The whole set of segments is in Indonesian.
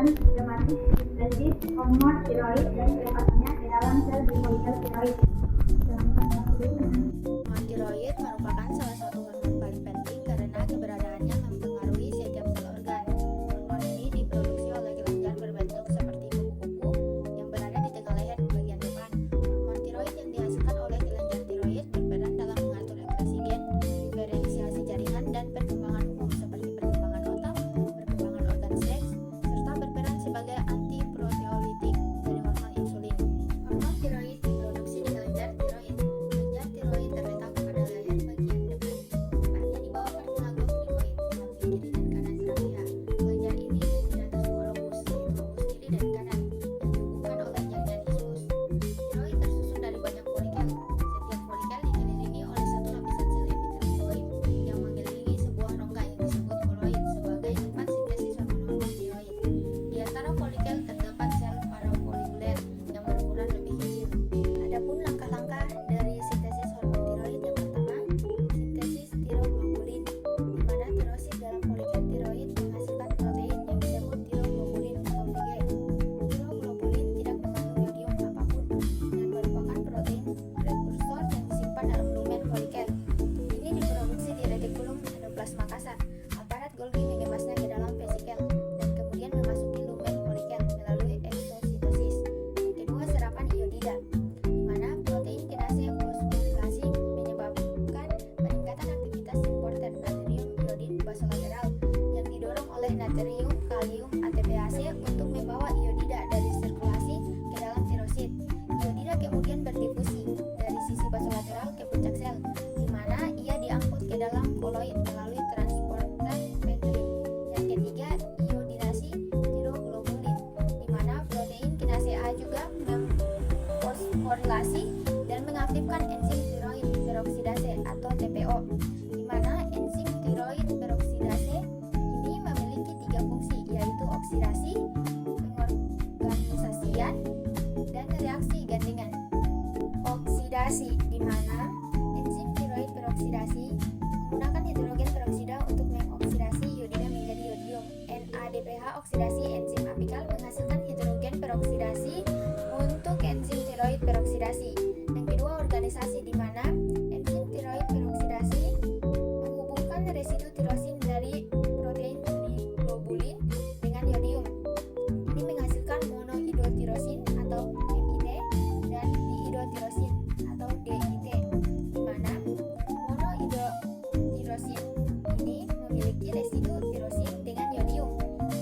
menggunakan sistematik sintesis hormon tiroid dan pelepasannya ke dalam sel di folikel tiroid. Hormon tiroid merupakan salah satu hormon paling penting karena keberadaannya mempengaruhi setiap sel organ. Hormon ini diproduksi oleh kelenjar berbentuk seperti kuku-kuku yang berada di tengah leher bagian depan. Hormon tiroid yang dihasilkan oleh kelenjar tiroid berperan dalam mengatur ekspresi gen, diferensiasi jaringan, dan perkembangan umum seperti perkembangan otak, perkembangan organ seks, serta berperan sebagai antiproteolitik dari hormon insulin. Hormon tiroid diproduksi di kelenjar tiroid. Kelenjar tiroid terletak pada leher bagian depan, tepatnya di bawah kartilago krikoid, samping kiri dan kanan trachea. Kelenjar ini terdiri atas dua lobus, yaitu lobus kiri dan kanan, yang dihubungkan oleh jaringan ismus. Tiroid tersusun dari banyak folikel. Setiap folikel dikelilingi oleh satu lapisan sel epitelioid yang mengelilingi sebuah rongga yang disebut koloid sebagai tempat sintesis hormon-hormon tiroid. Di antara folikel terdapat sel parafolikuler yang berukuran lebih kecil. Adapun langkah-langkah dari sintesis hormon tiroid, yang pertama, sintesis tiroglobulin, di mana tirosit dalam folikel tiroid menghasilkan protein yang disebut tiroglobulin atau Tg. Tiroglobulin tidak mengandung yodium apapun dan merupakan protein prekursor yang disimpan dalam lumen folikel. Ini diproduksi di retikulum endoplasma kasar. Aparat Golgi mengemasnya ke dalam vesikel dan kemudian memasuki lumen folikel melalui eksositosis. Yang kedua, serapan iodida, di mana protein kinase fosforilasi menyebabkan peningkatan aktivitas importer natrium iodin basolateral yang didorong oleh natrium kalium ATPase untuk membawa iodida dari sirkulasi ke dalam tirosit. Iodida kemudian berdifusi dari sisi basolateral ke puncak sel, di mana ia diangkut ke dalam koloid melalui transporter Petri. Yang ketiga, iodinasi tiroglobulin, di mana protein kinase A juga memfosforilasi dan mengaktifkan enzim tiroid peroksidase atau TPO, di mana enzim tiroid peroksidase ini memiliki tiga fungsi, yaitu oksidasi, pengorganisasian, dan reaksi gandengan. Oksidasi, di mana enzim tiroid peroksidasi menggunakan hidrogen peroksida untuk mengoksidasi iodida menjadi yodium. NADPH oksidasi enzim apikal menghasilkan hidrogen peroksidasi untuk enzim tiroid peroksidasi. Yang kedua, organisasi, di mana enzim tiroid peroksidasi menghubungkan residu tirosin dari protein triglobulin dengan yodium. Ini menghasilkan monohidrotirosin atau MIT dan diidotirosin atau DIT, di mana monohidrotirosin ini memiliki residu tirosin dengan yodium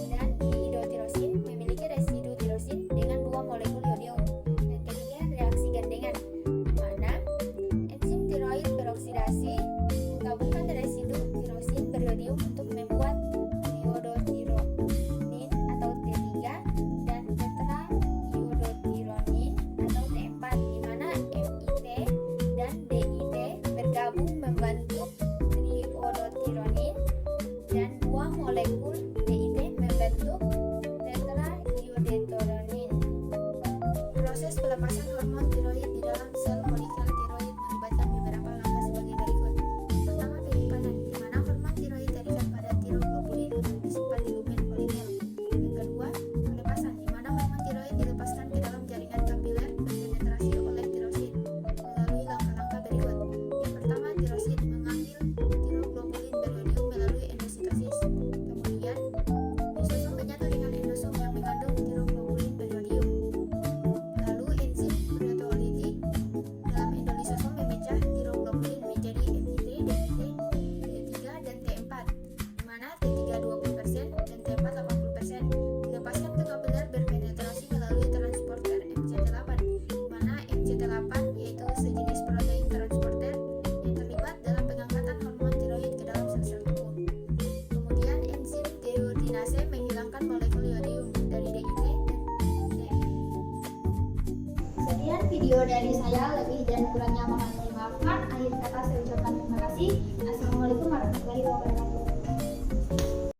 dan diidotirosin memiliki residu tirosin dengan dua molekul yodium. Yang ketiga, reaksi gandengan, di mana enzim tiroid peroksidasi menggabungkan residu tirosin beryodium untuk membuat triodotironin atau T3 dan tetraiodotiranin atau T4, di mana MIT dan DIT bergabung membentuk triodotiranin dan dua molekul DIT membentuk tetraiodotiranin. Proses pelepasan hormon tiroid di dalam sel folikel tiroid melibatkan beberapa langkah sebagai berikut. Pertama, penyimpanan, di mana hormon tiroid terikat pada tiroglobulin untuk disimpan di lumen folikel. Yang kedua, pelepasan, di mana hormon tiroid dilepaskan ke dalam jaringan kapiler berpenetrasi oleh tirosit melalui langkah-langkah berikut. Yang pertama, tirosit mengambil tiroglobulin beryodium melalui endositosis. Kemudian, lisosom menyatu dengan endosom yang mengandung tiroglobulin beryodium. Lalu enzim proteolitik dalam endolisosom memecah tiroglobulin menjadi MIT, DIT, T3, dan T4, di mana T3 20% dan T4 80% dilepaskan ke kapiler berpenetrasi melalui transporter MCT8, di mana MCT8 yaitu sejenis protein transporter yang terlibat dalam pengangkatan hormon tiroid ke dalam sel-sel tubuh. Kemudian enzim tiroidinase menghilangkan molekul yodium dari DIT dan T. Sekian video dari saya, lebih dan kurangnya mohon dimaafkan. Akhir kata